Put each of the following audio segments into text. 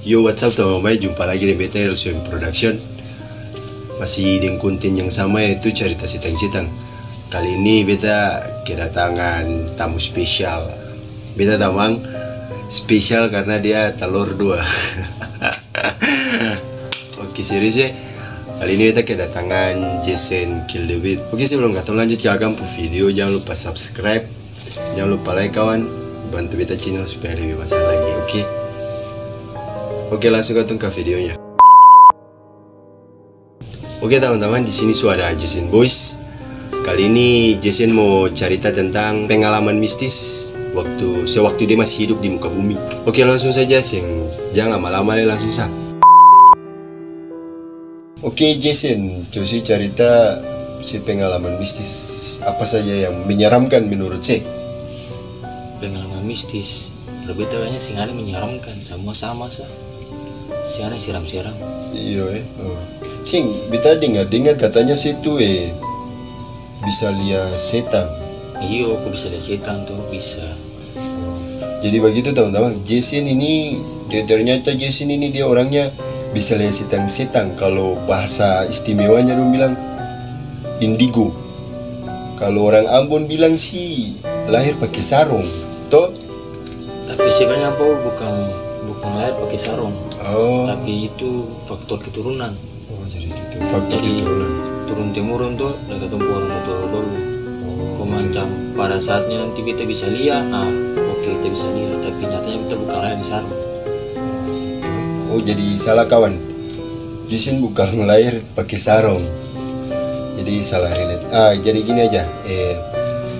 Yo, what's up teman-teman, jumpa lagi di BT LCM Production. Masih dengan konten yang sama, yaitu cerita sitang-sitang. Kali ini beta kedatangan tamu spesial. Beta tamang spesial karena dia telur dua. Oke, serius ya. Kali ini beta kedatangan Jason Kill the Beat. Oke, sebelum kita lanjut ke video, jangan lupa subscribe, jangan lupa like kawan, bantu beta channel supaya lebih besar lagi. Oke, langsung ke videonya. Oke teman-teman, di sini sudah ada Jason Boys. Kali ini Jason mau cerita tentang pengalaman mistis sewaktu dia masih hidup di muka bumi. Oke, langsung saja, jangan lama-lama, langsung saja. Oke Jason, coba cerita si pengalaman mistis apa saja yang menyeramkan menurut saya. Pengalaman mistis lebih tawanya sih ada menyeramkan, semua sama sah. Siaran siram-siram. Iya Sing, beta dengar katanya situ bisa lihat setan. Iya, aku bisa lihat setan tuh, bisa. Jadi begitu teman-teman, Jason ini ternyata Jason ini dia orangnya bisa lihat setan. Kalau bahasa istimewanya dong bilang indigo. Kalau orang Ambon bilang sih lahir pakai sarung, toh? Tapi sebenarnya apa bukan lahir pakai sarung. Oh. Tapi itu faktor keturunan. Oh, jadi itu faktor keturunan. Turun temurun tuh dari ketemu orang tua dulu. Kok macam pada saatnya nanti kita bisa lihat, oke, kita bisa lihat, tapi nyatanya kita bukan lahir di sarung. Oh, jadi salah kawan. Jason bukan lahir pakai sarung. Jadi salah relate. Jadi gini aja.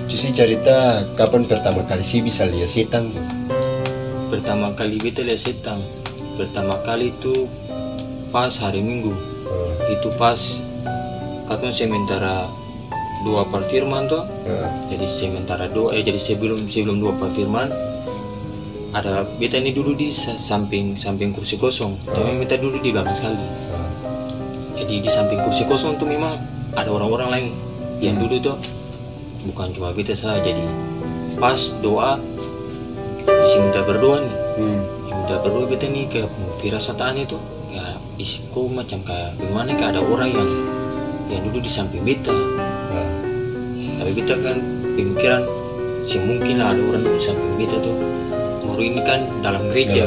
Jason cerita kapan pertama kali sih bisa lihat setan tuh? Pertama kali beta lihat setan, pertama kali itu pas hari Minggu. Itu pas katanya sementara dua perfirman tuh. Jadi sementara jadi sebelum dua perfirman ada beta ini dulu di samping kursi kosong. Tapi beta dulu di belakang sekali. Jadi di samping kursi kosong tuh memang ada orang-orang lain yang dulu tuh, bukan cuma beta saja. Jadi pas doa minta berdoa nih, minta berdoa beta nih kayak firasatan itu kayak kok macam kayak gimana, kayak ada orang yang duduk di samping beta. Tapi beta kan pemikiran mungkin lah ada orang di samping beta tuh. Baru ini kan dalam gereja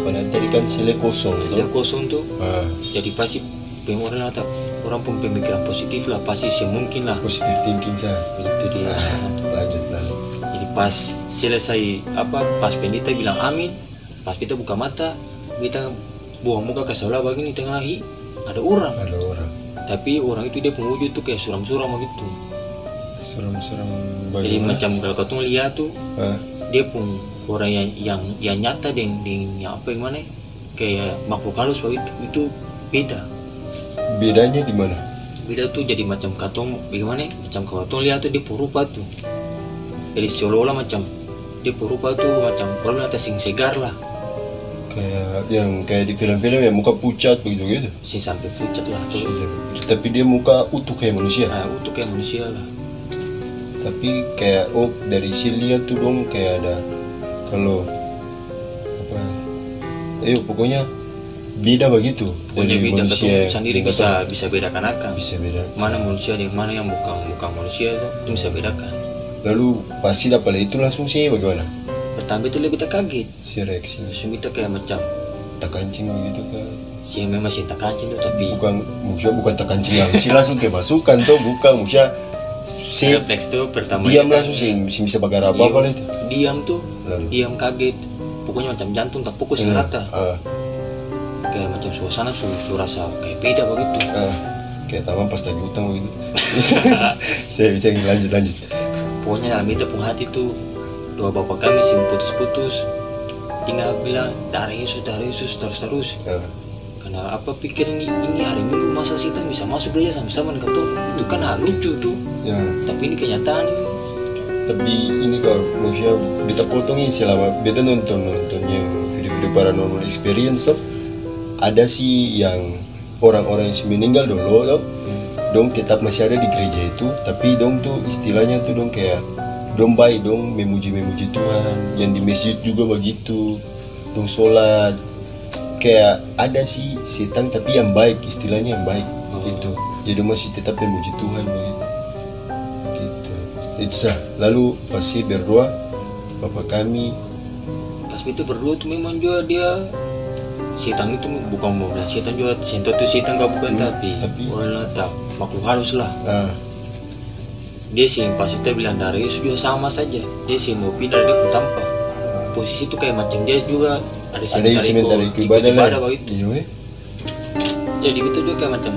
pada tadi kan sile kosong tuh. Jadi pasti orang pun pemikiran positif lah, pasti mungkin lah, positif thinking sah. Itu dia. Lanjut. Pas selesai pas pendeta bilang amin, pas kita buka mata, kita buang muka ke sebelah begini, tengah ada orang. Tapi orang itu dia wujud tuh kayak suram-suram begitu. Suram-suram bagaimana? Jadi macam kalau kau lihat tuh, dia pun orang yang nyata yang apa gimana, kayak makhluk halus begitu. Itu beda. Bedanya di mana? Beda tuh jadi macam katong bagaimana? Macam kalau kau lihat tuh dia perupa tuh. Jadi seolah-olah macam dia berupa tuh macam problem atas sing segar lah, kayak di film-film ya, muka pucat begitu sing sampai pucat lah tuh. Tapi dia muka utuh kayak manusia. Utuh kayak manusia lah. Tapi kayak dari sini lihat tuh dong kayak ada kalau pokoknya beda begitu. Dari manusia sendiri bisa bedakan bisa beda mana manusia dan mana yang bukan manusia itu bisa bedakan. Lalu pasti dapat itu langsung sih bagaimana? Pertama itu kita kaget si reaksi. Langsung kita kayak macam tak kancing begitu kan? Si memang sih tak kancing tuh, tapi bukan tak kancing si langsung kemasukan tuh, bukan musia si refleks tuh pertama diam langsung sih bisa bagar apa itu. Diam tuh, diam kaget. Pokoknya macam jantung tak pukul rata. Kayak macam suasana rasa kayak beda begitu. Kayak taman pas tadi utang begitu. Saya bisa lanjut. Pokoknya dalam itu pun hati tuh doa bapak kami sih putus-putus, tinggal bilang darah Yesus terus. Karena apa pikir ini hari Minggu masa setan bisa masuk gereja sama-sama dengan kau, itu kan hal lucu tuh. Tapi ini kenyataan ini. Tapi ini kalau maksudnya beta potongin selama beta nonton yang video-video paranormal experience tuh, ada sih yang orang-orang yang meninggal dulu tuh, dong tetap masih ada di gereja itu, tapi dong tuh istilahnya tuh dong kayak dong baik, dong memuji Tuhan. Yang di masjid juga begitu, dong sholat. kayak ada sih setan tapi yang baik, istilahnya yang baik gitu. Jadi masih tetap memuji Tuhan begitu. Gitu. Itu sah. Lalu pasti berdoa, Bapak kami. Pas itu berdoa tuh memang juga dia setan itu bukan mau bilang setan juga, sentuh tuh setan gak bukan tapi orang tak makhluk halus lah. Dia sih pas itu bilang dari Yesus juga sama saja. Dia sih mau pindah dia pun tanpa posisi itu kayak macam dia juga ada sementara ibadah begitu. Jadi itu juga kayak macam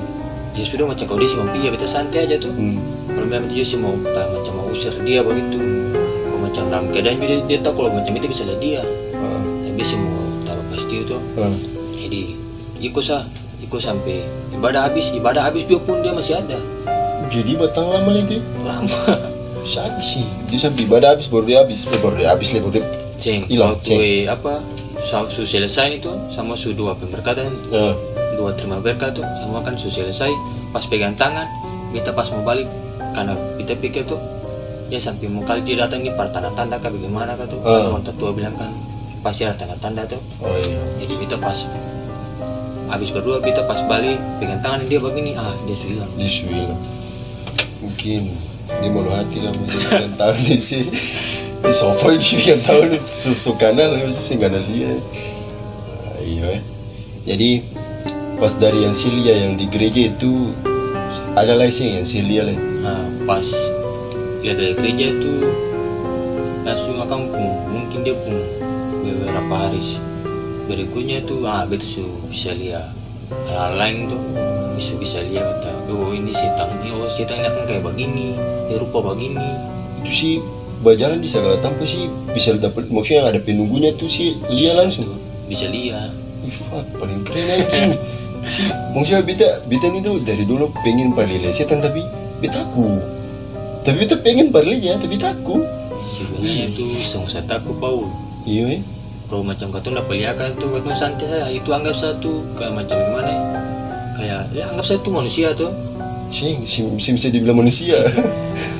ya sudah macam kau dia sih mau pindah, kita santai aja tuh. Kalau memang dia sih mau macam mau usir dia begitu. Kalau macam dalam keadaan dia tahu kalau macam itu bisa lihat dia. Dia sih mau taruh pasti itu. Jadi ikut sampai ibadah habis juga pun dia masih ada. Jadi batang lama itu? Lama. Saat sih dia sampai ibadah habis baru dia habis hilang. Waktu apa? Su selesai itu sama su dua pemberkatan, dua terima berkat tuh sama kan su selesai. Pas pegang tangan, kita pas mau balik karena kita pikir tuh ya sampai mau kali dia datang ini tanda-tanda kah bagaimana kah tuh? Orang tua bilang kan pasti ada tanda-tanda tuh. Jadi kita pas habis berdua kita pas balik pegang tangan dia begini, dia su hilang. Mungkin dia malu hati lah mungkin tahun ini sih di sofa ini kan tahun susu kanal sih kanal dia. Iya. Jadi pas dari yang Silia yang di gereja itu ada lagi sih yang Silia lah. Pas dia dari gereja itu langsung akan mungkin dia pun beberapa hari berikutnya tuh betul bisa lihat hal lain tuh bisa lihat kata ini setan ini akan kayak begini, dia rupa begini. Itu sih berjalan di segala tempat sih bisa dapat, maksudnya ada penunggunya tuh sih lihat langsung bisa lihat. Paling keren aja sih. Maksudnya beta ini tuh dari dulu pengen parley setan tapi betaku. Tapi beta pengen parley ya tapi takut. Sebenarnya itu saya takut Paul. Iya. Kalau macam kau tuh dapat lihat kan tuh kau santai saya itu anggap satu kayak macam gimana ya? Kayak ya anggap saya tuh manusia tuh. Sih bisa dibilang manusia.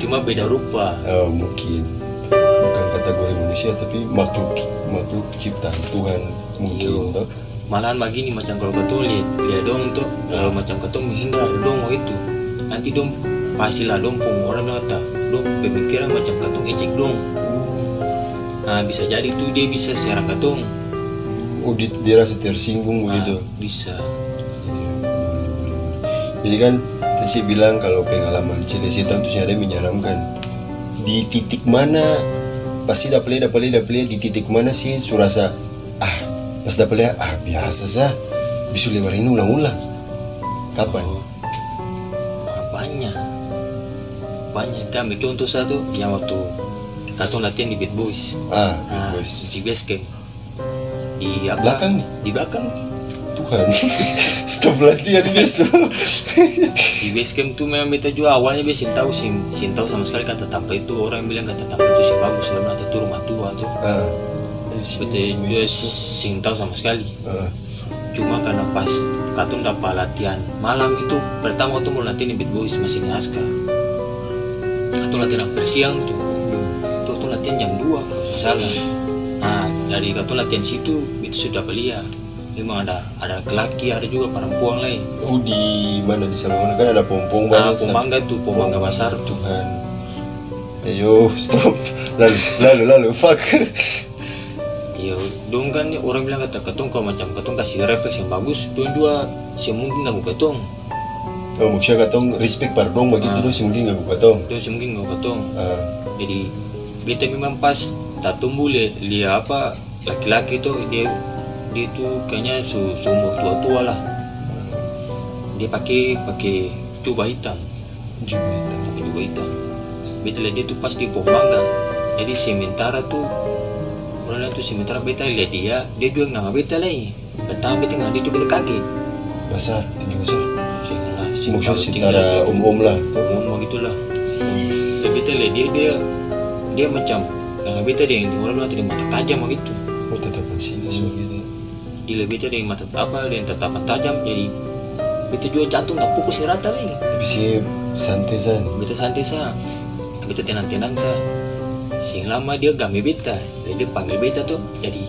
Cuma beda rupa. Mungkin bukan kategori manusia tapi makhluk ciptaan Tuhan mungkin. Malahan begini macam kalau kau lihat dong tuh kalau macam kau tuh menghindar dong itu nanti dong pastilah dong pun orang nota dong pemikiran macam kau tuh ejek dong. Bisa jadi tuh dia bisa serang katong. Dia rasa tersinggung begitu. Bisa. Jadi kan saya bilang kalau pengalaman cile setan itu ada menyeramkan. Di titik mana pasti dapat lihat di titik mana sih surasa pas dapat lihat biasa sah bisa lewat ini ulang-ulang. Kapan? Banyak. Kita ambil contoh satu yang waktu katong latihan di Bad Boys. Di base camp. Di belakang nih? Di belakang. Tuhan. Stop latihan besok. Di base camp tuh memang beta juga awalnya beta tahu sama sekali kata tanpa itu orang bilang kata tanpa itu sih bagus karena itu rumah tua tuh. Beta juga tahu sama sekali. Cuma karena pas katong dapat latihan malam itu pertama waktu mau latihan di Bad Boys masih di Aska. Katong latihan bersiang tuh. Latihan jam 2 salah. Dari katong latihan situ itu sudah belia. Memang ada laki ada juga perempuan lain. Di mana di sana kan ada pompong banget. Pomangga tuh pomangga besar Tuhan. Ayo stop. Lalu fuck. Iya, dong kan orang bilang kata katong kalau macam katong kasih refleks yang bagus, dong juga mungkin nggak katong. Maksudnya katong respect pardon begitu dong mungkin nggak katong. Mungkin nggak katong. Jadi beta memang pas tak tumbuh lihat apa laki-laki tuh dia tuh kayaknya seumur tua lah. Dia pakai jubah hitam. Beta lihat dia tuh pas di pohon mangga. Jadi sementara beta lihat dia juga nama beta lagi. Pertama beta nggak dia juga kaget. Tinggi besar. Maksudnya secara umum lah. Umum gitulah. Beta lihat dia macam yang beta dia yang orang bilang tadi mata tajam begitu. Tatapan sini begitu. Dia beta dia mata dia tatapan tajam jadi beta juga jantung tak pukul si rata lagi. Bisa santai san. Beta tenang sah. Sing lama dia game beta, dia panggil beta tuh jadi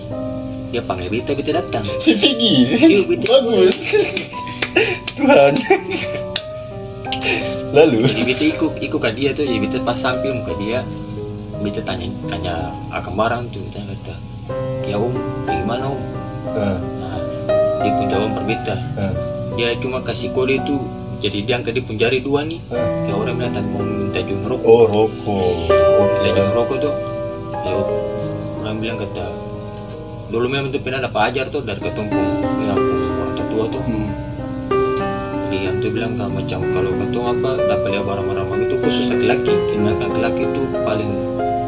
dia panggil beta datang. Si Vicky. Iya, beta Bagus. Tuhan. Lalu jadi beta ikut ke dia tuh, jadi beta pas sampai muka dia, beta tanya akan barang tuh, beta kata, ya om, bagaimana om? Nah, dia pun jawab per beta, dia cuma kasih kode itu, jadi dia angkat dia pun jari dua nih, ya orang bilang mau minta jual rokok. Oh, rokok. Kita jual rokok tuh, ya orang bilang kata, dulu memang tuh pernah dapat ajar tuh dari ketumpung, yang orang tua tuh. Jadi yang tuh bilang macam kalau ketua apa dapat lihat barang-barang begitu khusus laki-laki, karena laki-laki tuh paling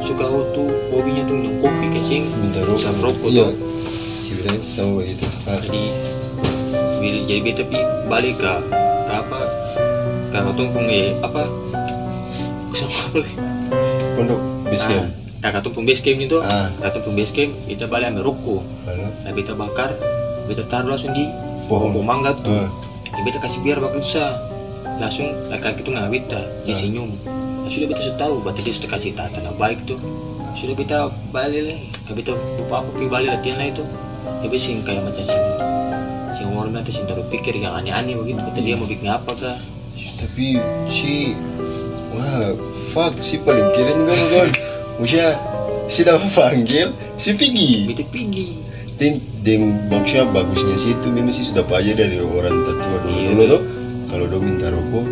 suka tuh hobinya tuh minum kopi kasing Minta rokok. Iya. Si bilang sama gitu. Jadi beta balik ke apa? Ke ketumpung apa? Pondok base camp. Kakak tumpung base camp itu, kakak tumpung base camp, kita balik ambil rokok. Nah, beta bakar, beta taruh langsung di pohon mangga tuh. Beta kasih biar waktu itu langsung laki-laki itu nggak beta, dia senyum. Nah, sudah beta sudah tahu, berarti dia sudah kasih tanda baik tuh. Sudah beta balik lah, beta lupa apa pergi balik latihan lah itu. Dia sing kayak macam sing orang nanti sing taruh pikir yang aneh-aneh begitu. Kata dia mau bikin apa kah? Tapi si fuck si paling keren kan. Maksudnya si dapat panggil si Pigi. Beta Pigi. Deng maksudnya bagusnya sih itu memang sih sudah aja dari orang tua dulu tuh. Kalau dia minta rokok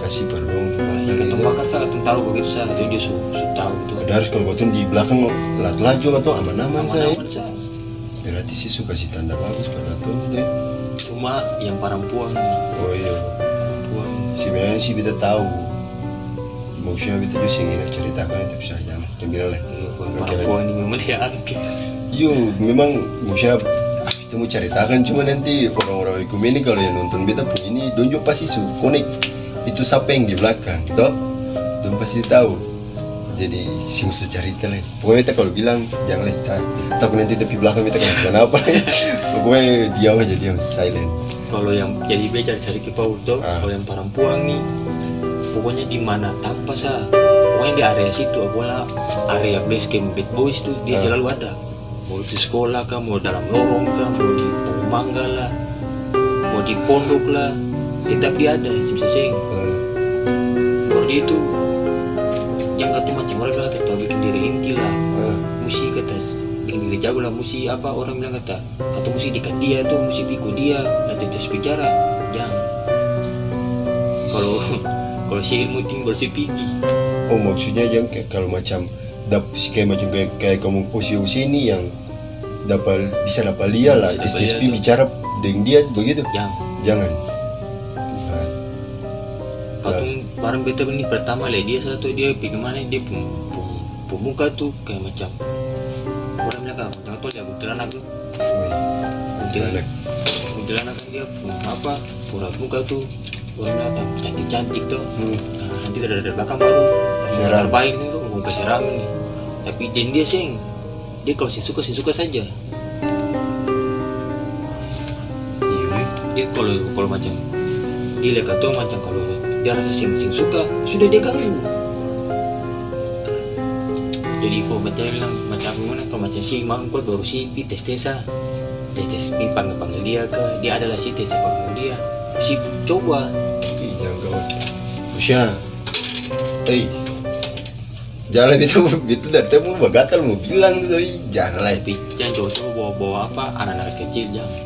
kasih perdong. Kita bakar saat taruh begitu saja itu dia sudah tahu tuh. Ada harus kalau betul di belakang laju atau aman-aman saya. Berarti sih suka kasih tanda bagus pada tuh deh. Cuma yang perempuan. Oh iya. Perempuan. Sebenarnya sih kita tahu. Maksudnya kita juga ingin ceritakan itu bisa jangan bilang lah. Perempuan ini memang dia angkat. Yo, memang maksudnya kita mau ceritakan cuma nanti orang-orang Ekumene kalau yang nonton beta pun ini donjo pasti su connect itu siapa yang di belakang, toh? Don pasti tahu. Jadi sing cerita lah. Pokoknya kita kalau bilang jangan kita takut nanti tepi belakang kita kenapa. Pokoknya diam aja, diam silent. Kalau yang jadi cari kipau tuh, kalau yang perempuan nih, pokoknya di mana tanpa pokoknya di area situ, pokoknya area base camp bad boys tuh dia selalu ada. Mau di sekolah kah, mau dalam lorong kah, mau di pohon mangga lah, mau di pondok lah, tetap dia ada, bisa sing. Kalau dia itu jangan tuh macam orang bilang kata bikin diri inti lah, musik kata bikin diri jago lah, musik apa orang bilang kata musik dekat dia tuh, musik pikul dia, nanti terus bicara, jangan. Kalau si ilmu tinggal si Pigi. Oh maksudnya yang kalau macam kayak kamu usia ini yang bisa dapat lihat lah SSP bicara dengan dia begitu. Jangan. Kalau barang beta ini pertama lah dia satu dia bagaimana dia pemuka tuh kayak macam orang bilang kan macam tuh dia kuntilanak tuh. Kuntilanak kan dia apa pura muka tuh orang datang cantik tuh. Nah, nanti dari belakang baru terbaik nih tuh mau kasih rame nih. Tapi dia sing dia kalau suka saja. Dia kalau macam dia lihat tuh macam kalau dia rasa sing suka sudah dia ganggu. Jadi kalau macam gimana kalau macam si mangko baru si tes panggil dia dia adalah si tes panggil dia si coba. Jangan kawan. Usha. Jangan itu dari temu bagatal mau bilang tuh jangan lah tapi jangan coba bawa apa anak-anak kecil jangan.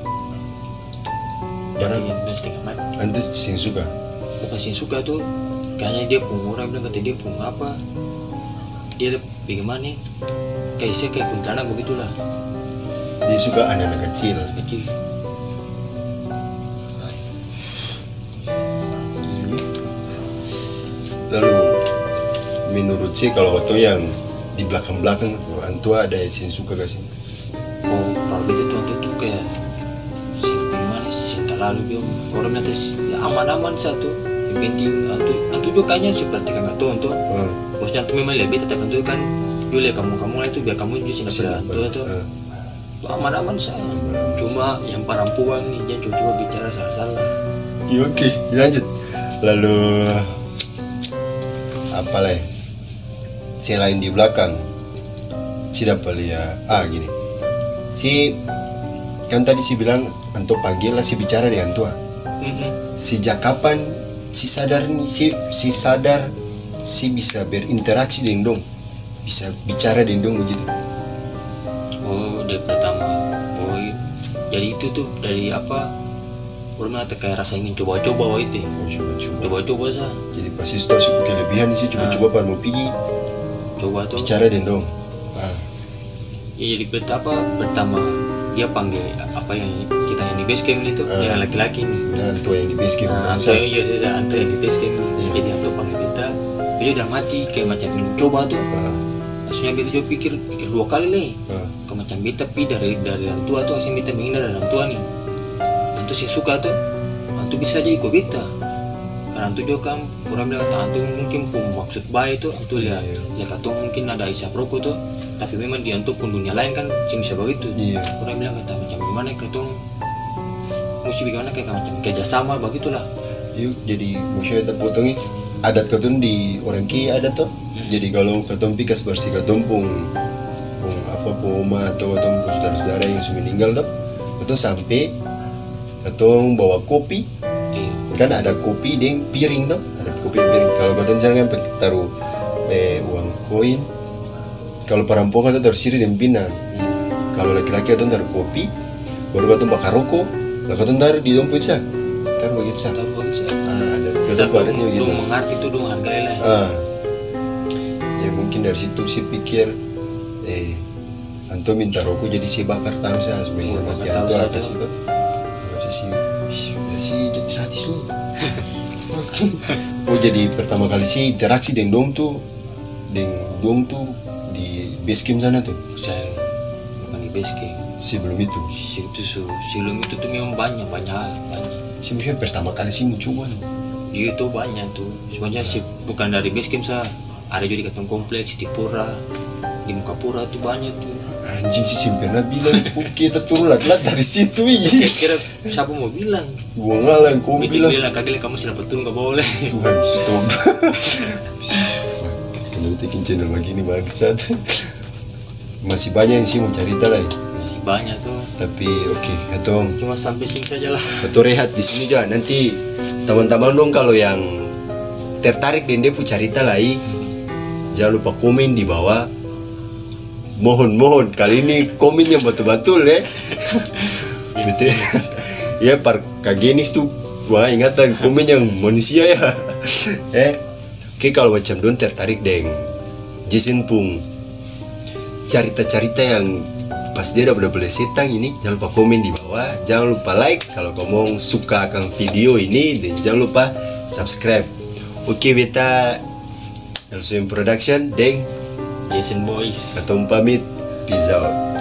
Barang yang setengah mati. Nanti sing suka. Bukan sing suka tuh, kayaknya dia pun orang bilang kata dia pun apa? Dia bagaimana? Kayak saya kayak kuntilanak begitulah. Dia suka anak-anak kecil. Lalu menurut sih kalau waktu yang di belakang tuh antua ada yang suka gak sih? Oh kalau begitu tuh kayak gimana sih terlalu biom orang atas ya aman-aman satu yang penting antu juga kayaknya seperti kan tuh bosnya tuh memang lebih tetap antu kan Julia kamu lah itu biar kamu juga sih antu itu aman-aman saya cuma yang perempuan nih jangan coba bicara salah-salah. Oke lanjut lalu apa lagi selain di belakang siapa lihat gini Si kan tadi si bilang anto panggil lah si bicara dengan tua. Sejak kapan si sadar nih si sadar si bisa berinteraksi dengan dong, bisa bicara dengan dong begitu? Oh, dari pertama. Oh, jadi itu tuh dari apa? Orang mengatakan kayak rasa ingin coba-coba itu. Coba-coba sah. Jadi pasti tahu sih kelebihan sih coba-coba pas mau pergi. Coba tuh. Bicara dengan dong. Ya jadi pertama dia panggil apa yang kita yang di base camp itu yang laki-laki nih. Nah, tuh yang di base camp. Anto yang di base camp nih. Jadi Anto panggil kita, dia udah mati kayak macam coba tuh. Maksudnya kita juga pikir 2 kali nih. Kayak macam kita pi dari orang tua tuh, asing kita menghindar dari orang tua nih. Anto sih suka tuh, Anto bisa aja ikut kita. Karena Anto juga kan orang bilang Anto mungkin pun maksud baik tuh, Anto lihat kata mungkin ada isap rokok tuh. Tapi memang di Anto pun dunia lain kan sih bisa begitu. Orang bilang kata macam gimana kata mesti bagaimana kayak macam kerjasama begitulah. Yuk jadi musuh kita potongnya adat katun di orang Ki ada tuh. Jadi kalau katun pikas bersih katun pung apa poma atau katun saudara-saudara yang sudah meninggal tuh, katun sampai katun bawa kopi. Kan ada kopi dengan piring tuh, ada kopi dan piring. Kalau katun sekarang kan taruh uang koin. Kalau perempuan itu taruh sirih dan pinang. Kalau laki-laki itu taruh kopi, baru katun bakar rokok, lalu katun taruh di dompet sah. Taruh begitu sah. Ada katun adatnya begitu. Dong mengerti tuh dong harganya lah. Ya mungkin dari situ sih pikir, Anto minta rokok jadi si bakar tahu sah sebenarnya mati Anto atas itu. Dari si jadi sadis nih. Oh jadi pertama kali sih interaksi dengan dong tuh di base camp sana tuh. Saya bukan di base camp. Sebelum itu tuh memang banyak. Sih maksudnya pertama kali sih mencoba nih. Iya tuh banyak tuh. Sebenarnya sih bukan dari base camp sah. Ada juga di Katong Kompleks, di Pura, di Muka Pura tuh banyak tuh. Anjing sih pernah bilang kita turun lah dari situ ya. Kira siapa mau bilang? Gua ngalang kau bilang. Kagak kamu sudah betul nggak boleh. Tuhan stop. Kenapa bikin channel begini bangsat? Masih banyak yang sih mau cerita lah. Masih banyak tuh. Tapi oke, Katong. Cuma sampai sini saja lah. Katong rehat di sini juga. Nanti teman-teman dong kalau yang tertarik dan dia punya cerita lagi, jangan lupa komen di bawah. Mohon kali ini komen yang betul-betul ya. Betul. Ya kagenis tuh. Wah ingatan komen yang manusia ya. Oke kalau macam don tertarik dengan Jason Pung cerita-cerita yang pas dia udah boleh setang ini, jangan lupa komen di bawah, jangan lupa like kalau kamu suka akan video ini, dan jangan lupa subscribe. Oke beta Nelson Production deng Jason Boys. Katong pamit, peace out.